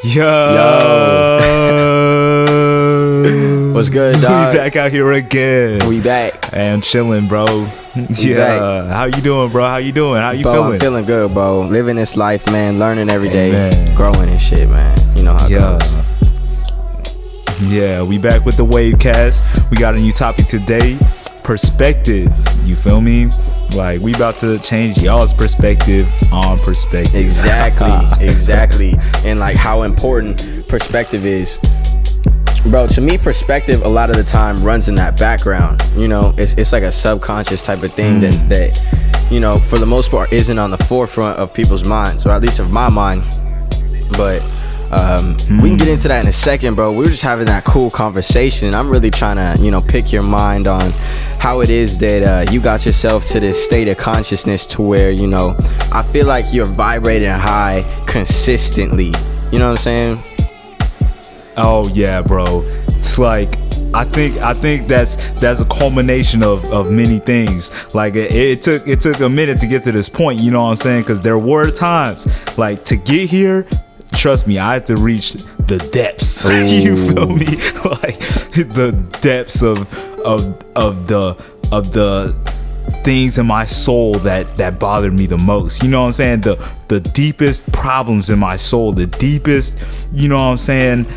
Yo. What's good, dog? We back out here again. We back. Hey, I'm chilling, bro. Back. How you doing, bro? How you doing? How you Bro, feeling? I'm feeling good, bro. Living this life, man. Learning every day. Man. Growing and shit, man. You know how it goes. Yeah, we back with the WaveCast. We got a new topic today. Perspective. You feel me? Like, we about to change y'all's perspective on perspective. Exactly. And like how important perspective is. Bro, to me, perspective a lot of the time runs in that background. You know, it's like a subconscious type of thing that, you know, for the most part isn't on the forefront of people's minds, or at least of my mind. But we can get into that in a second, bro. We were just having that cool conversation. I'm really trying to, you know, pick your mind on how it is that you got yourself to this state of consciousness to where, you know, I feel like you're vibrating high consistently. You know what I'm saying? Oh yeah, bro. It's like I think that's a culmination of many things. Like it took a minute to get to this point. You know what I'm saying? Because there were times like to get here. Trust me, I had to reach the depths. You feel me? Like the depths of the things in my soul that bothered me the most. You know what I'm saying? The deepest problems in my soul, the deepest, you know what I'm saying,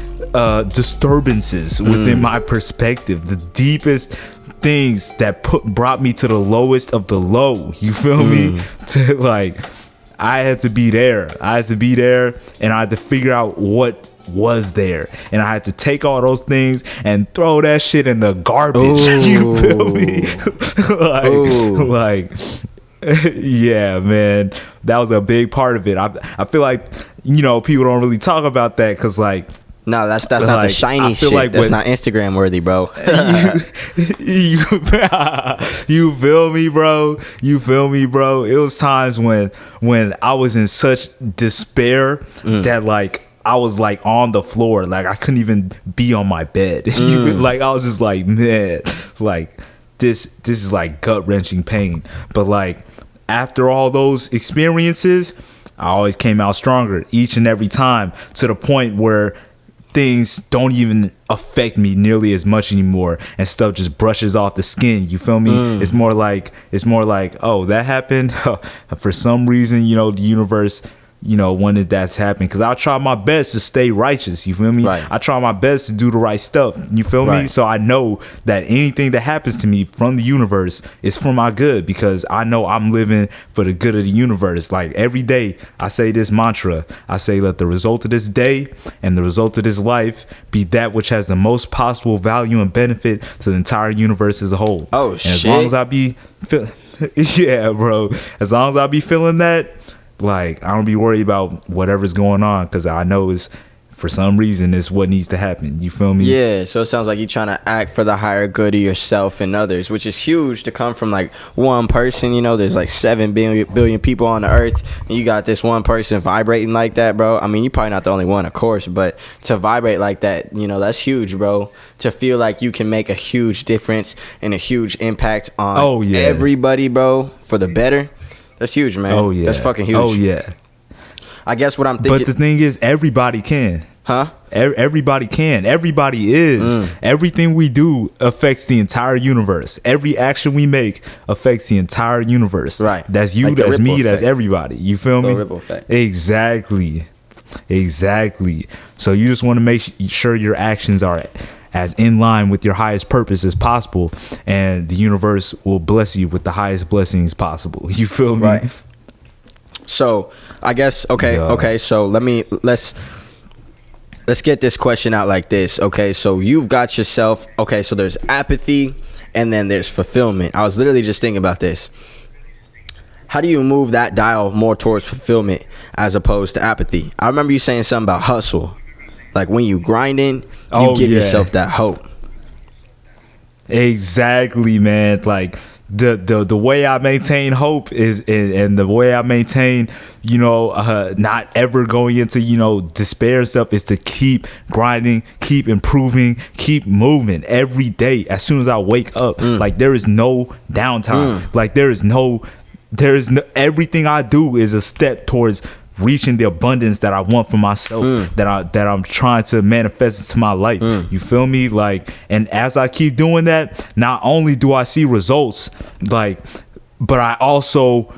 disturbances within my perspective, the deepest things that brought me to the lowest of the low. You feel me? To like, I had to be there, and I had to figure out what was there, and I had to take all those things and throw that shit in the garbage. You feel me? like yeah, man, that was a big part of it. I feel like, you know, people don't really talk about that because like, no, that's not the shiny shit. Like that's not Instagram worthy, bro. You feel me, bro? You feel me, bro? It was times when I was in such despair that like I was like on the floor, like I couldn't even be on my bed. Like I was just like, man, like this is like gut-wrenching pain. But like after all those experiences, I always came out stronger each and every time, to the point where things don't even affect me nearly as much anymore, and stuff just brushes off the skin. You feel me? It's more like, oh, that happened for some reason, you know, the universe, you know, wanted that to happen, because I try my best to stay righteous. You feel me? Right. I try my best to do the right stuff. You feel me? So I know that anything that happens to me from the universe is for my good, because I know I'm living for the good of the universe. Like every day I say this mantra. I say, let the result of this day and the result of this life be that which has the most possible value and benefit to the entire universe as a whole. Oh, and shit. As long as I be yeah, bro. As long as I be feeling that, like, I don't be worried about whatever's going on, because I know it's for some reason it's what needs to happen. You feel me? Yeah, so it sounds like you're trying to act for the higher good of yourself and others, which is huge to come from like one person. You know, there's like 7 billion people on the earth, and you got this one person vibrating like that, bro. I mean, you're probably not the only one, of course, but to vibrate like that, you know, that's huge, bro. To feel like you can make a huge difference and a huge impact on everybody, bro, for the better. That's huge, man. Oh, yeah. That's fucking huge. Oh, yeah. I guess what I'm thinking... But the thing is, everybody can. Huh? Everybody can. Everybody is. Everything we do affects the entire universe. Every action we make affects the entire universe. Right. That's you, like that's me, effect. That's everybody. You feel me? Ripple effect. Exactly. So you just want to make sure your actions are as in line with your highest purpose as possible, and the universe will bless you with the highest blessings possible. You feel me? Right. So I guess okay. So let's get this question out like this. Okay, so you've got yourself. Okay, so there's apathy, and then there's fulfillment. I was literally just thinking about this. How do you move that dial more towards fulfillment as opposed to apathy? I remember you saying something about hustle. Like when you grinding, you give yourself that hope. Exactly, man. Like the way I maintain hope is, and the way I maintain, you know, not ever going into, you know, despair and stuff, is to keep grinding, keep improving, keep moving every day. As soon as I wake up, like there is no downtime. Like there is no everything I do is a step towards reaching the abundance that I want for myself, that I'm trying to manifest into my life. You feel me? Like, and as I keep doing that, not only do I see results, like, but I also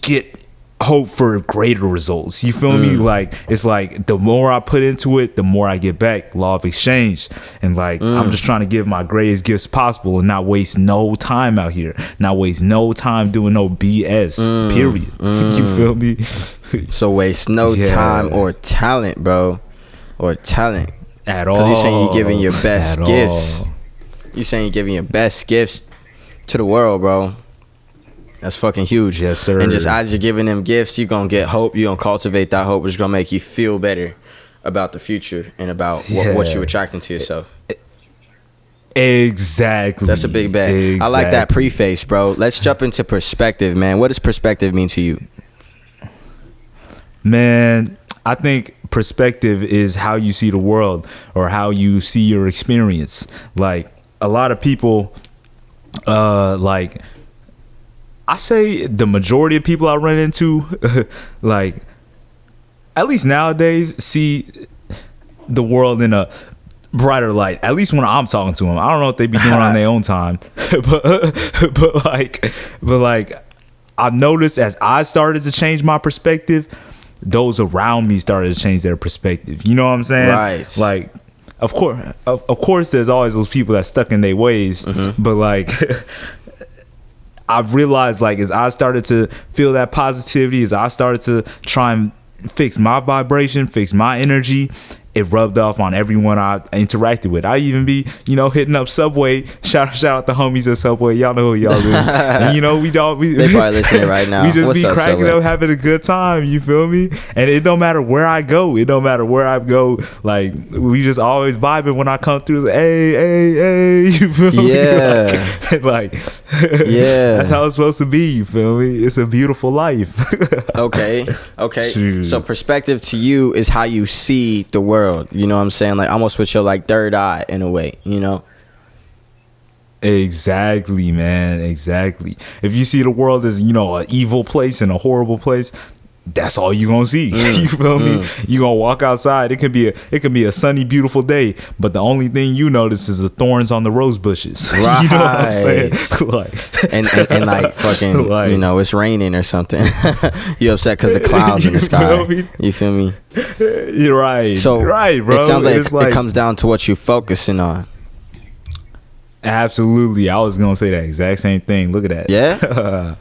get hope for greater results. You feel me? Like, it's like the more I put into it, the more I get back. Law of exchange. And like, I'm just trying to give my greatest gifts possible and not waste no time out here, not waste no time doing no BS, period. You feel me? So waste no time or talent, bro, or talent at all. Because you're saying you're giving your best at gifts all. You're saying you're giving your best gifts to the world, bro. That's fucking huge. Yes, sir. And just as you're giving them gifts, you're going to get hope. You're going to cultivate that hope, which is going to make you feel better about the future and about what you're attracting to yourself. Exactly. That's a big bet. Exactly. I like that preface, bro. Let's jump into perspective, man. What does perspective mean to you? Man, I think perspective is how you see the world or how you see your experience. Like, a lot of people, like, I say the majority of people I run into, like, at least nowadays, see the world in a brighter light. At least when I'm talking to them. I don't know what they be doing on their own time, but like, I've noticed as I started to change my perspective, those around me started to change their perspective. You know what I'm saying? Right. Like, of course, there's always those people that stuck in their ways, but like. I've realized, like, as I started to feel that positivity, as I started to try and fix my vibration, fix my energy, it rubbed off on everyone I interacted with. I even be, hitting up Subway. Shout out the homies at Subway. Y'all know who y'all is. And, they probably listening right now. We just What's be cracking Subway? up, having a good time. You feel me? And it don't matter where I go. Like, we just always vibing when I come through. Hey. You feel me? Like, yeah. That's how it's supposed to be. You feel me? It's a beautiful life. Okay. Shoot. So perspective to you is how you see the world. You know what I'm saying? Like, almost with your, like, third eye in a way, Exactly, man. Exactly. If you see the world as, an evil place and a horrible place, that's all you gonna see. You feel me? You gonna walk outside. It could be a sunny, beautiful day, but the only thing you notice is the thorns on the rose bushes. Right. You know what I'm saying? Like, and like fucking, like, it's raining or something. You upset because the clouds in the sky. You feel me? You're right. So right, bro. It sounds like it comes down to what you're focusing on. Absolutely. I was gonna say that exact same thing. Look at that. Yeah.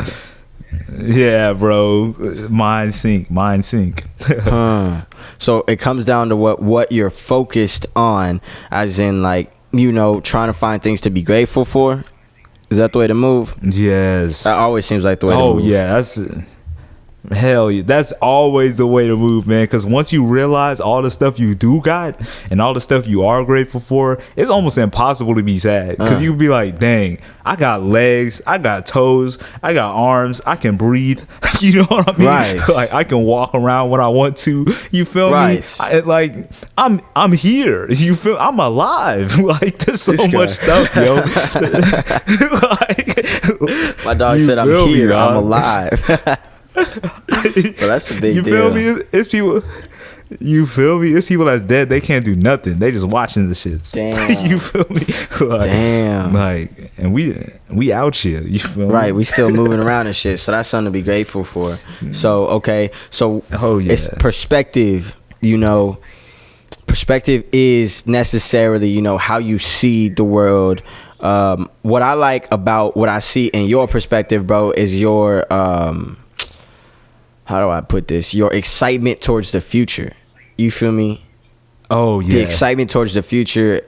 Yeah, bro. Mind sync. So it comes down to what you're focused on, as in, like, trying to find things to be grateful for. Is that the way to move? Yes. That always seems like the way to move. Oh yeah, hell yeah, that's always the way to move, man. Because once you realize all the stuff you do got and all the stuff you are grateful for, it's almost impossible to be sad. Because you be like, dang, I got legs, I got toes, I got arms, I can breathe. You know what I mean? Right. Like, I can walk around when I want to. You feel me? I'm here. You feel? I'm alive. Like, there's so much stuff, yo. Like, my dog said, I'm here. I'm alive. So that's a big deal. You feel me? It's people. You feel me? It's people that's dead. They can't do nothing. They just watching the shits. Damn. You feel me? Like, damn. Like, and we out here. You feel me? Right. We still moving around and shit. So that's something to be grateful for. So okay. So it's perspective. Perspective is necessarily, how you see the world. What I like about what I see in your perspective, bro, is your how do I put this? Your excitement towards the future. You feel me? Oh, yeah. The excitement towards the future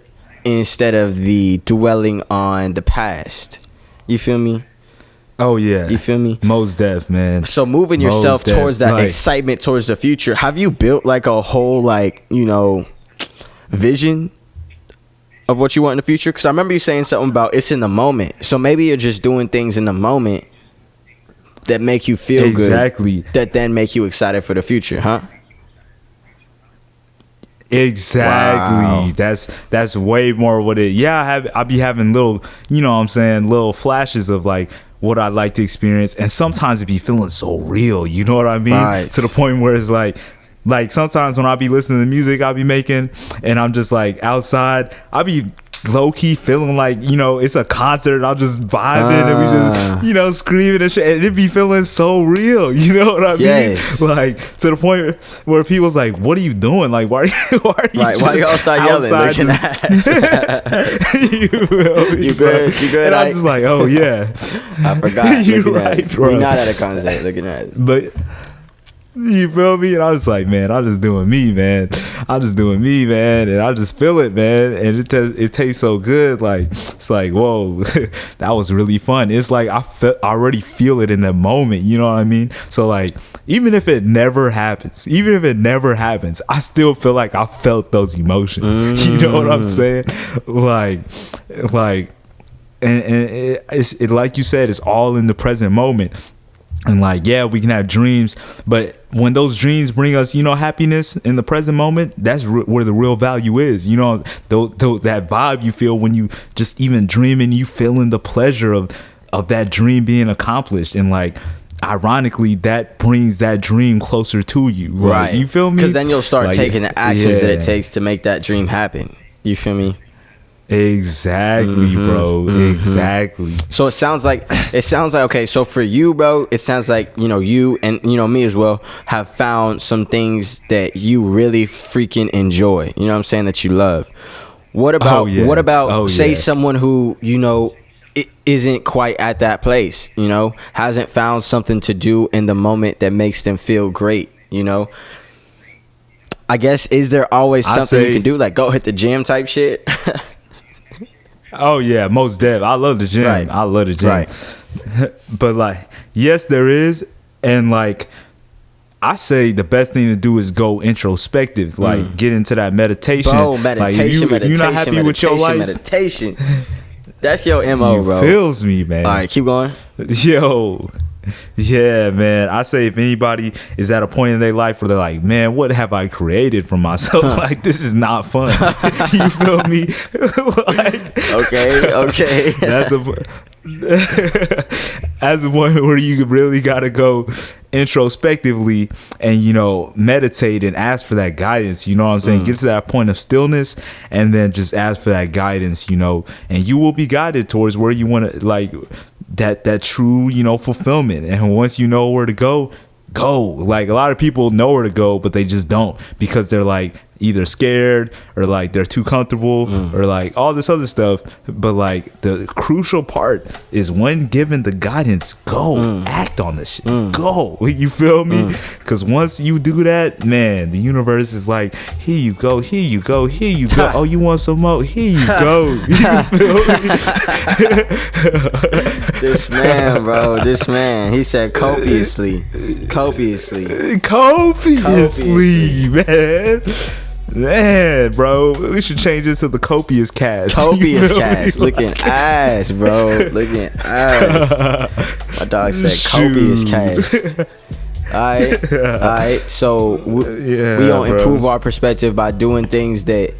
instead of the dwelling on the past. You feel me? Oh, yeah. You feel me? Most def, man. So moving yourself towards that excitement towards the future, have you built like a whole, like, vision of what you want in the future? Because I remember you saying something about it's in the moment. So maybe you're just doing things in the moment that make you feel good, that then make you excited for the future, huh? Exactly. Wow. That's way more what it. Yeah, I be having little, little flashes of like what I like to experience, and sometimes it be feeling so real, you know what I mean? Right. To the point where it's like sometimes when I be listening to the music I be making, and I'm just like outside, I be low-key feeling like, you know, it's a concert, I'll just vibing and we just, you know, screaming and shit, and it be feeling so real, you know what I mean? Like, to the point where people's like, what are you doing? Like, why are you why you outside yelling, looking at you good? You good? And I'm just like, oh yeah, I forgot. You're right, bro. We're not at a concert looking at it. But you feel me? And I was like, man, I'm just doing me, man. I'm just doing me, man. And I just feel it, man. And it tastes so good. Like, it's like, whoa, that was really fun. It's like I already feel it in the moment. You know what I mean? So like, even if it never happens, I still feel like I felt those emotions. You know what I'm saying? Like, and it's like you said, it's all in the present moment. And like, yeah, we can have dreams, but when those dreams bring us, you know, happiness in the present moment, that's where the real value is. You know, that vibe you feel when you just even dreaming, you feeling the pleasure of that dream being accomplished. And like, ironically, that brings that dream closer to you. Right. You feel me? Because then you'll start like, taking the actions that it takes to make that dream happen. You feel me? Exactly, bro. Exactly. So it sounds like okay, so for you, bro, it sounds like, you know, you and, you know, me as well have found some things that you really freaking enjoy, you know what I'm saying, that you love. What about say someone who, you know, isn't quite at that place, you know, hasn't found something to do in the moment that makes them feel great, you know? I guess, is there always something you can do, like go hit the gym type shit? Oh yeah, most def. I love the gym. Right. I love the gym. Right. But like, yes, there is, and like, I say the best thing to do is go introspective. Like, get into that meditation. Bro, meditation, like, if you're not happy with your life, meditation. That's your MO, bro. Feels me, man. All right, keep going. Yo. Yeah, man. I say if anybody is at a point in their life where they're like, man, what have I created for myself? Like, this is not fun. You feel me? Like, okay. That's a point where you really gotta go introspectively and, you know, meditate and ask for that guidance. You know what I'm saying? Get to that point of stillness and then just ask for that guidance, you know, and you will be guided towards where you want to, like, that true, you know, fulfillment. And once you know where to go. Like, a lot of people know where to go, but they just don't, because they're like either scared or like they're too comfortable or like all this other stuff. But like, the crucial part is when given the guidance, go act on this shit. Go. You feel me? Because once you do that, man, the universe is like, here you go. Oh, you want some more? Here you go. You feel me? This man, bro, he said copiously, man, bro, we should change this to the copious cast. Looking ass, bro, looking ass. My dog said copious cast. All right. So we don't improve our perspective by doing things that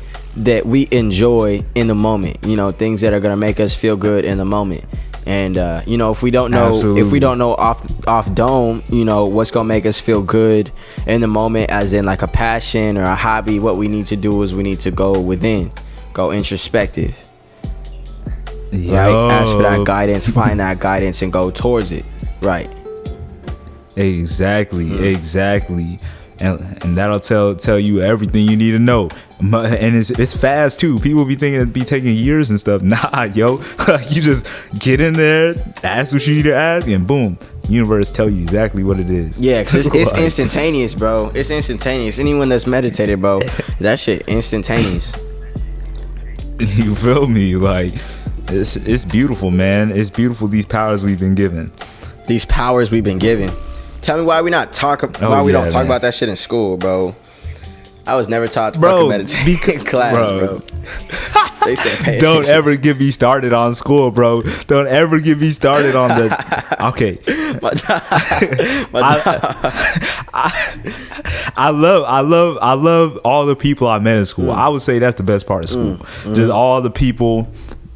we enjoy in the moment. You know, things that are gonna make us feel good in the moment. And you know, if we don't know off dome, you know, what's gonna make us feel good in the moment, as in like a passion or a hobby, what we need to do is we need to go within, go introspective. Right? Ask for that guidance, find that guidance, and go towards it. Right. Exactly. And that'll tell you everything you need to know. And it's fast too. People be thinking it'd be taking years and stuff. Nah, yo. You just get in there, ask what you need to ask, and boom, universe tell you exactly what it is. Yeah, because it's instantaneous, bro. It's instantaneous. Anyone that's meditated, bro, that shit instantaneous. You feel me? Like, it's beautiful, man. It's beautiful, these powers we've been given. Tell me why we don't talk about that shit in school, bro. I was never taught to fucking meditate in class, bro. They said pay attention. Don't ever get me started on school, bro. Don't ever get me started on the. Okay. I love all the people I met in school. I would say that's the best part of school. Just all the people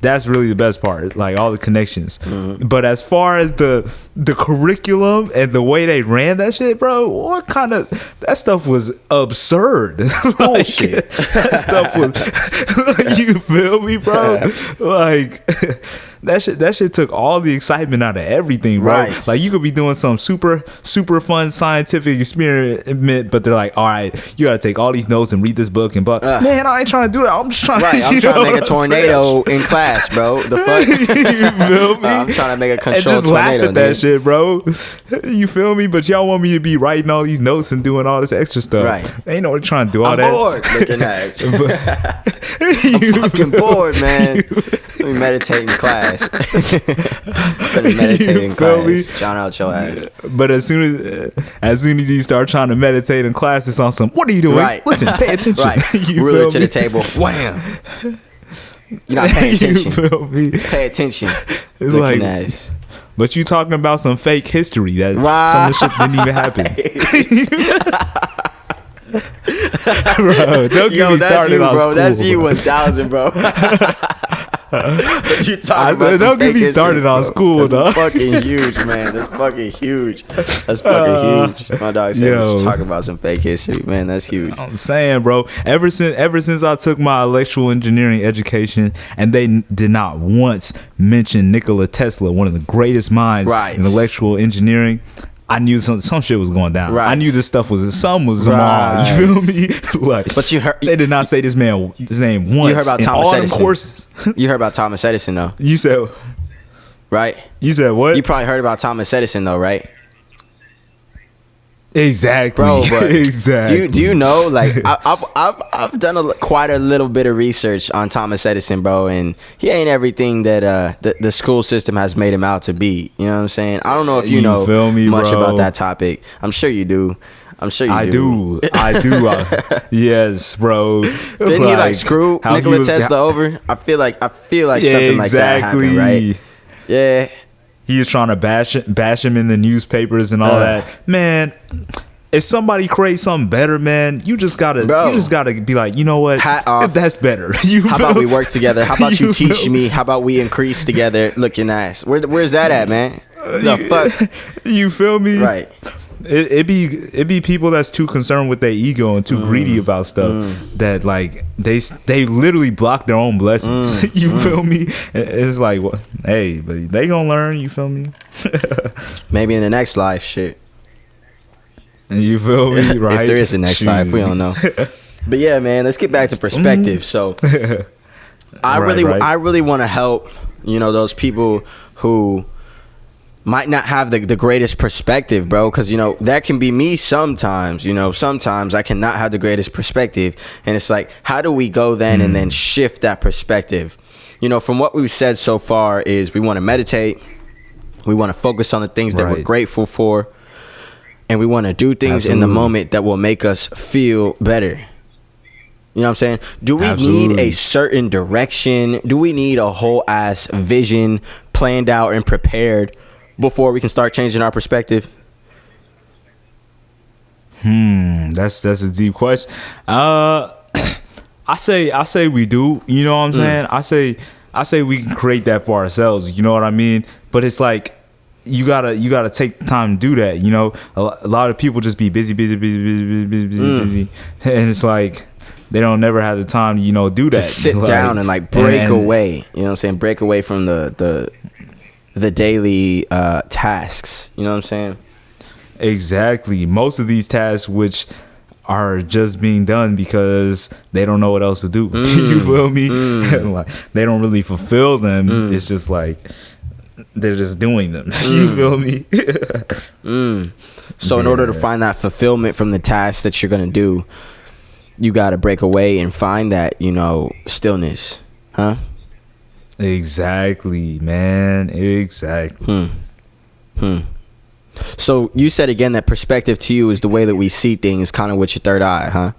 That's really the best part, like all the connections. But as far as the curriculum and the way they ran that shit, bro, what kind of that stuff was absurd. Like, Bullshit. that stuff was you feel me, bro? Like that shit took all the excitement out of everything, bro. Right. Like you could be doing some super fun scientific experiment, but they're like, all right, you gotta take all these notes and read this book and but man, I ain't trying to do that. I'm just trying I'm trying to make a tornado in class, bro. The fuck? You feel me? I'm trying to make a And controlled just laugh tornado, at that dude. shit, bro. You feel me? But y'all want me to be writing all these notes and doing all this extra stuff. Right. Ain't no trying to do all I'm that. bored looking at it. You I'm fucking bored, man. Let me meditate in class. Let me meditate in feel me? class. Drown out your ass. But as soon as you start trying to meditate in class, it's on some. What are you doing? Right. Listen, pay attention. Right. You Ruler feel to me? the table. Wham. You're not paying attention. You feel me? Pay attention. It's Looking like, ass. but you talking about some fake history that Right. some of the shit didn't even happen. Bro, don't get me That's started you, on bro. school. That's you 1,000, bro. But you talking about Don't get me started on school, That's dog. fucking huge, man. That's fucking huge. That's fucking huge. My dog said we should talk about some fake history, man. That's huge. I'm saying, bro, ever since I took my electrical engineering education, and they did not once mention Nikola Tesla, one of the greatest minds Right. in electrical engineering, I knew some shit was going down. Right. I knew this stuff was wrong. Right. You feel me? Like, But you heard they did not say his name once. You heard about in Thomas all them Edison. courses. You heard about Thomas Edison, though, You said right? what? You probably heard about Thomas Edison, though, right? Exactly, Bro, but exactly. do you know, like, I've done quite a little bit of research on Thomas Edison, bro, and he ain't everything that the school system has made him out to be. You know what I'm saying? I don't know if you know feel me, much bro? about that topic. I'm sure you do. I do. Yes, bro. Didn't he like screw how he Nikola was- Tesla over? I feel like Yeah, something like that happened, right? Yeah. He was trying to bash him in the newspapers and all that. Man, if somebody creates something better, man, you just gotta be like, you know what? Hat off. That's better. How about we work together? How about you teach me? How about we increase together? Looking nice. Where's that at, man? The fuck? You feel me? Right. It be people that's too concerned with their ego and too greedy about stuff that like they literally block their own blessings. You feel me? It's like, well, hey, but they gonna learn. You feel me? Maybe in the next life, shit. You feel me? Right? If there is a next life, we don't know. But yeah, man, let's get back to perspective. So I really want to help, those people who might not have the greatest perspective, bro, because that can be me sometimes. Sometimes I cannot have the greatest perspective, and it's like, how do we go then and then shift that perspective? From what we've said so far is we want to meditate, we want to focus on the things that we're grateful for, and we want to do things in the moment that will make us feel better. You know what I'm saying? Do we need a certain direction? Do we need a whole ass vision planned out and prepared before we can start changing our perspective? That's a deep question. I say we do. You know what I'm saying? I say we can create that for ourselves. You know what I mean? But it's like you gotta take the time to do that. A lot of people just be busy, and it's like they don't never have the time to do that. To sit down and like break away. You know what I'm saying? Break away from the daily tasks. You know what I'm saying? Exactly. Most of these tasks which are just being done because they don't know what else to do. You feel me? Like, they don't really fulfill them. It's just like they're just doing them. You feel me? So in order to find that fulfillment from the tasks that you're gonna do, you gotta break away and find that stillness, huh? Exactly, man. Exactly. So you said again that perspective to you is the way that we see things, kind of with your third eye, huh?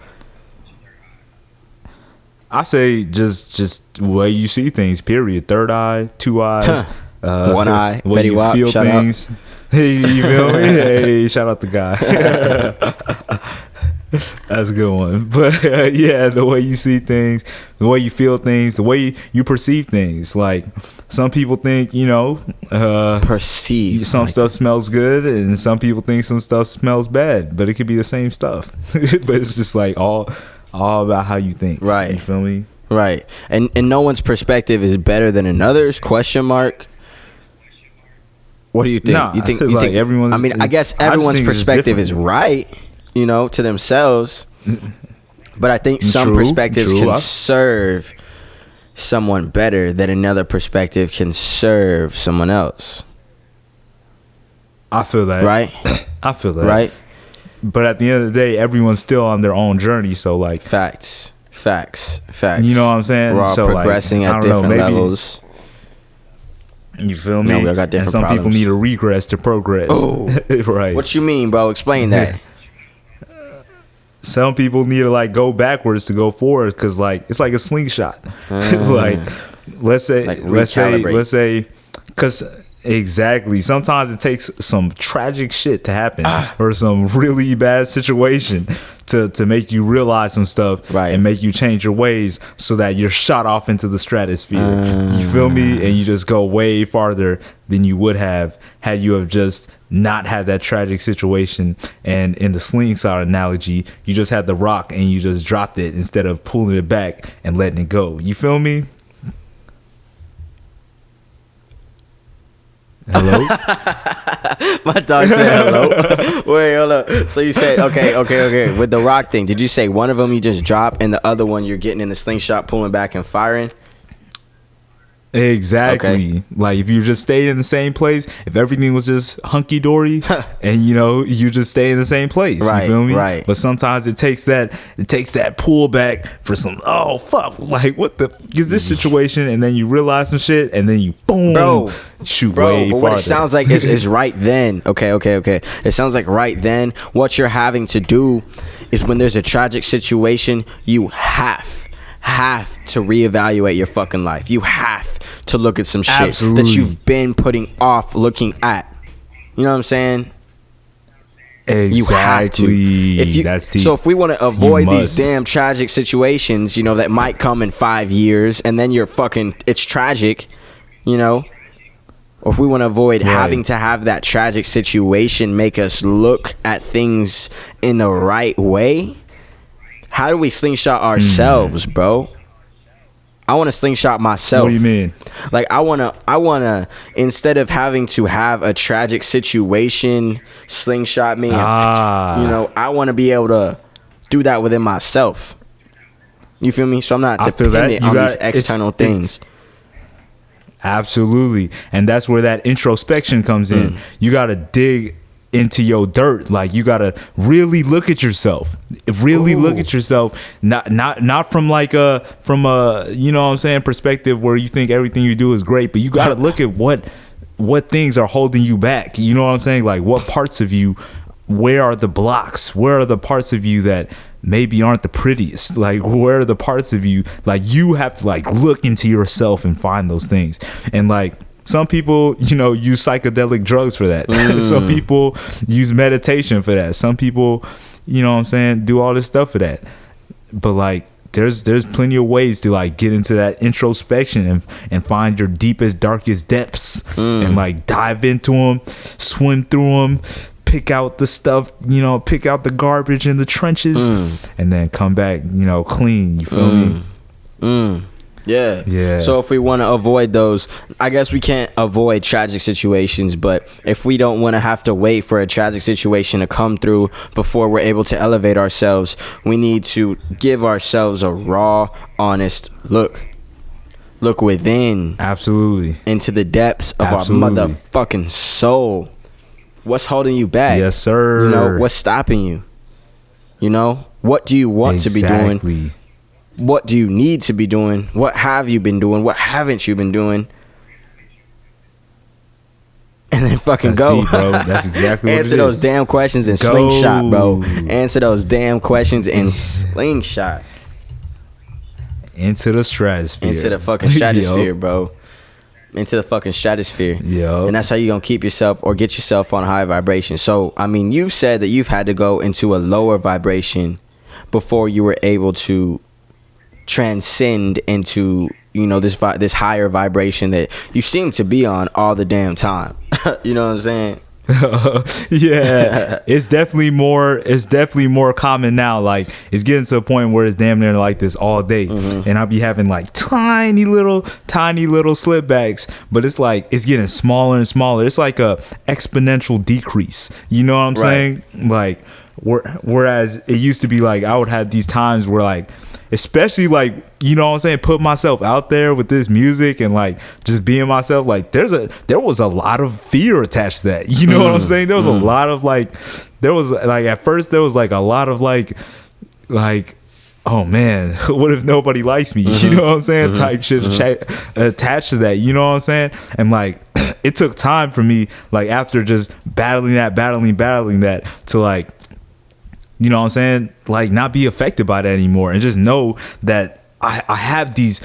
I say just the way you see things, period. Third eye, two eyes, one eye, way you Wap, feel shout things. Hey, you feel me? Hey, shout out the guy. That's a good one. But yeah, the way you see things, the way you feel things, the way you perceive things. Like some people think, perceive some stuff smells good, and some people think some stuff smells bad. But it could be the same stuff. But it's just like all about how you think. Right. You feel me? Right. And no one's perspective is better than another's? Question mark. What do you think? Nah, you think everyone's? I mean, I guess everyone's perspective is right, to themselves. But I think some perspectives can serve someone better than another perspective can serve someone else. I feel that. Right? I feel that. Right? But at the end of the day, everyone's still on their own journey. So like facts. You know what I'm saying? We're all so progressing at different levels. You feel me? We all got different and some problems. people need to regress to progress. Oh, right. What you mean, bro? Explain that. Some people need to like go backwards to go forward, because like it's like a slingshot. Like let's say, because exactly. Sometimes it takes some tragic shit to happen or some really bad situation to make you realize some stuff, right, and make you change your ways so that you're shot off into the stratosphere. You feel me? And you just go way farther than you would have had you have just not had that tragic situation. And in the slingshot analogy, you just had the rock and you just dropped it instead of pulling it back and letting it go. You feel me? Hello? My dog said hello. Wait, hold up. So you said, okay. With the rock thing, did you say one of them you just drop and the other one you're getting in the slingshot, pulling back and firing? Exactly. Okay. Like if you just stayed in the same place, if everything was just hunky dory, and you just stay in the same place. Right, you feel me? right. But sometimes it takes that pullback for some. Oh fuck! Like what the is this situation? And then you realize some shit, and then you boom, shoot way but farther. what it sounds like is right then. Okay. It sounds like right then what you're having to do is when there's a tragic situation, you have to reevaluate your fucking life. You have to look at some shit that you've been putting off looking at. You know what I'm saying? Exactly. You have to. That's deep. So if we want to avoid these damn tragic situations, that might come in 5 years, and then it's tragic, or if we want to avoid having to have that tragic situation make us look at things in the right way, how do we slingshot ourselves, bro? I want to slingshot myself. What do you mean? Like I wanna instead of having to have a tragic situation slingshot me, I want to be able to do that within myself. You feel me? So I'm not dependent on these external things. Absolutely. And that's where that introspection comes in. You got to dig into your dirt. Like you gotta really look at yourself, look at yourself, not from like a perspective where you think everything you do is great, but you gotta look at what things are holding you back. You know what I'm saying? Like what parts of you, where are the blocks, where are the parts of you that maybe aren't the prettiest, like where are the parts of you, like you have to like look into yourself and find those things. And like some people, use psychedelic drugs for that. Some people use meditation for that. Some people, do all this stuff for that. But like, there's plenty of ways to like get into that introspection and find your deepest, darkest depths and like dive into them, swim through them, pick out the stuff, pick out the garbage in the trenches, and then come back, clean. You feel me? Yeah. So if we want to avoid those, I guess we can't avoid tragic situations, but if we don't want to have to wait for a tragic situation to come through before we're able to elevate ourselves, we need to give ourselves a raw, honest look within. Absolutely. Into the depths of our motherfucking soul. What's holding you back? Yes, sir. What's stopping you? What do you want to be doing? What do you need to be doing? What have you been doing? What haven't you been doing? And then fucking go. Deep, bro. That's exactly what Answer those damn questions in Slingshot, bro. Answer those damn questions in Slingshot. Into the stratosphere. Into the fucking stratosphere, bro. Into the fucking stratosphere. And that's how you gonna keep yourself or get yourself on high vibration. So, I mean, you've said that you've had to go into a lower vibration before you were able to transcend into, you know, this higher vibration that you seem to be on all the damn time. You know what I'm saying? Yeah, it's definitely more common now. Like, it's getting to the point where it's damn near like this all day. And I'll be having like tiny little slipbacks, but it's like it's getting smaller and smaller. It's like a exponential decrease, you know what I'm saying? Like, whereas it used to be like I would have these times where, like, especially like, you know what I'm saying, put myself out there with this music and like just being myself, like there was a lot of fear attached to that, you know what I'm saying? There was a lot of like, there was like, at first there was like a lot of like oh man, what if nobody likes me, you know what I'm saying, type shit attached to that, you know what I'm saying? And like it took time for me, like after just battling that to like, you know what I'm saying, like not be affected by that anymore, and just know that I have this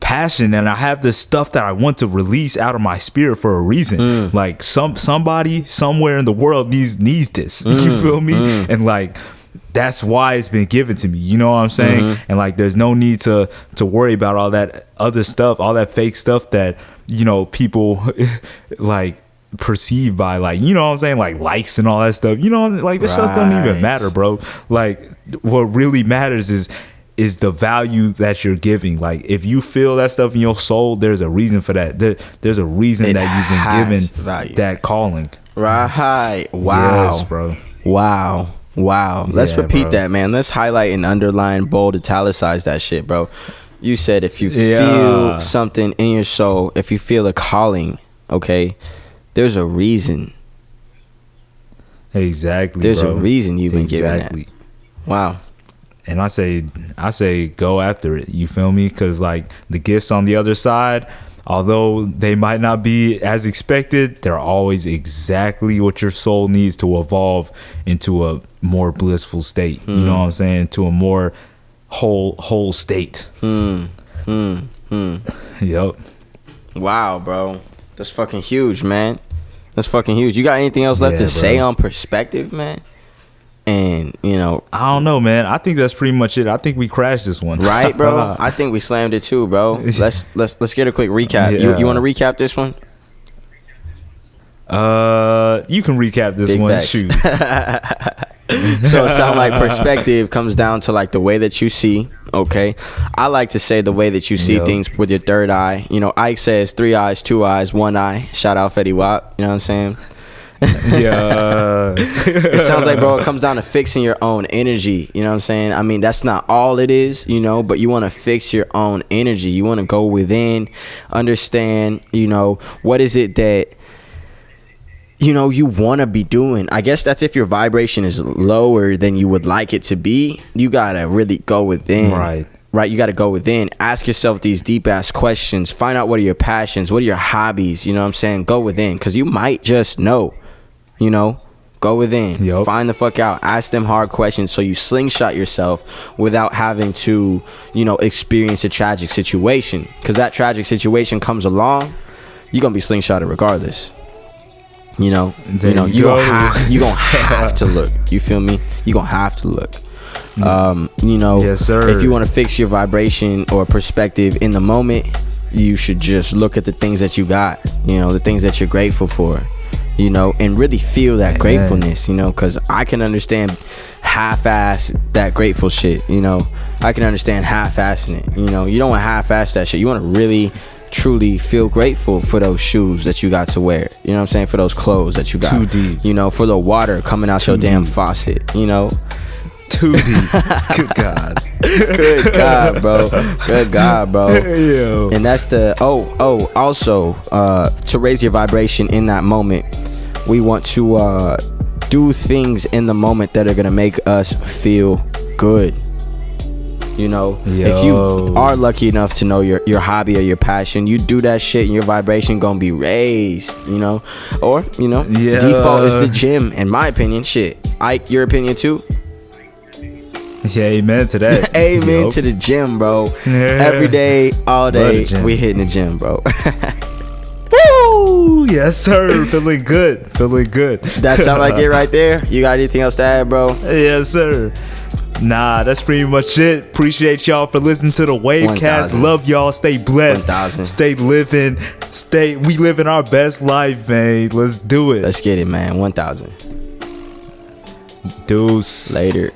passion and I have this stuff that I want to release out of my spirit for a reason. Like somebody somewhere in the world needs this. You feel me? And like that's why it's been given to me. You know what I'm saying? And like there's no need to worry about all that other stuff, all that fake stuff that, you know, people like perceived by, like, you know what I'm saying, like likes and all that stuff, you know, like this stuff don't even matter, bro. Like what really matters is the value that you're giving. Like if you feel that stuff in your soul, there's a reason for that. There's a reason that you've been given value. That calling. Right. Wow. Yes, bro. Wow. Let's repeat that, man. Let's highlight and underline, bold, italicize that shit, bro. You said if you feel something in your soul, if you feel a calling, okay, there's a reason. Exactly. There's bro. A reason you've been given that. Wow. And I say go after it. You feel me? Because like the gifts on the other side, although they might not be as expected, they're always exactly what your soul needs to evolve into a more blissful state. You know what I'm saying? To a more whole state. Yep. Wow, bro. That's fucking huge, man. That's fucking huge. You got anything else left to say on perspective, man? And, you know, I don't know, man. I think that's pretty much it. I think we crashed this one. Right, bro? I think we slammed it too, bro. Let's get a quick recap. Yeah. You want to recap this one? You can recap this Big one. Facts. Shoot. So it sounds like perspective comes down to like the way that you see. Okay, I like to say the way that you see things with your third eye. You know, Ike says 3 eyes, 2 eyes, 1 eye. Shout out Fetty Wap. You know what I'm saying? Yeah. It sounds like, bro, it comes down to fixing your own energy. You know what I'm saying? I mean, that's not all it is, you know, but you want to fix your own energy. You want to go within, understand, you know, what is it that, you know, you want to be doing. I guess that's if your vibration is lower than you would like it to be. You got to really go within. Right, you got to go within. Ask yourself these deep-ass questions. Find out what are your passions, what are your hobbies, you know what I'm saying? Go within, because you might just know, you know? Go within. Yep. Find the fuck out. Ask them hard questions so you slingshot yourself without having to, you know, experience a tragic situation. Because that tragic situation comes along, you're going to be slingshotted regardless. You know, you gonna have to look. You feel me? You gonna have to look. You know, yes, sir. If you want to fix your vibration or perspective in the moment, you should just look at the things that you got. You know, the things that you're grateful for. You know, and really feel that gratefulness. You know, because I can understand half-ass that grateful shit. You know, I can understand half-assing it. You know, you don't want to half-ass that shit. You want to really truly feel grateful for those shoes that you got to wear, you know what I'm saying, for those clothes that you got, too deep, you know, for the water coming out your damn faucet, you know, too deep. Good God. Good God, bro. Good God, bro. Yo. And that's the also to raise your vibration in that moment, we want to do things in the moment that are gonna make us feel good. You know, if you are lucky enough to know your hobby or your passion, you do that shit and your vibration gonna be raised, you know. Or, you know, default is the gym, in my opinion. Shit, Ike, your opinion too? Yeah, amen to that. Amen to the gym, bro. Every day, all day, we hitting the gym, bro. Woo! Yes, sir. Feeling good. That sound like it right there. You got anything else to add, bro? Yes, sir. Nah, that's pretty much it. Appreciate y'all for listening to the WaveCast. 1,000. Love y'all. Stay blessed. 1,000. Stay living. We living our best life, man. Let's do it. Let's get it, man. 1,000. Deuce. Later.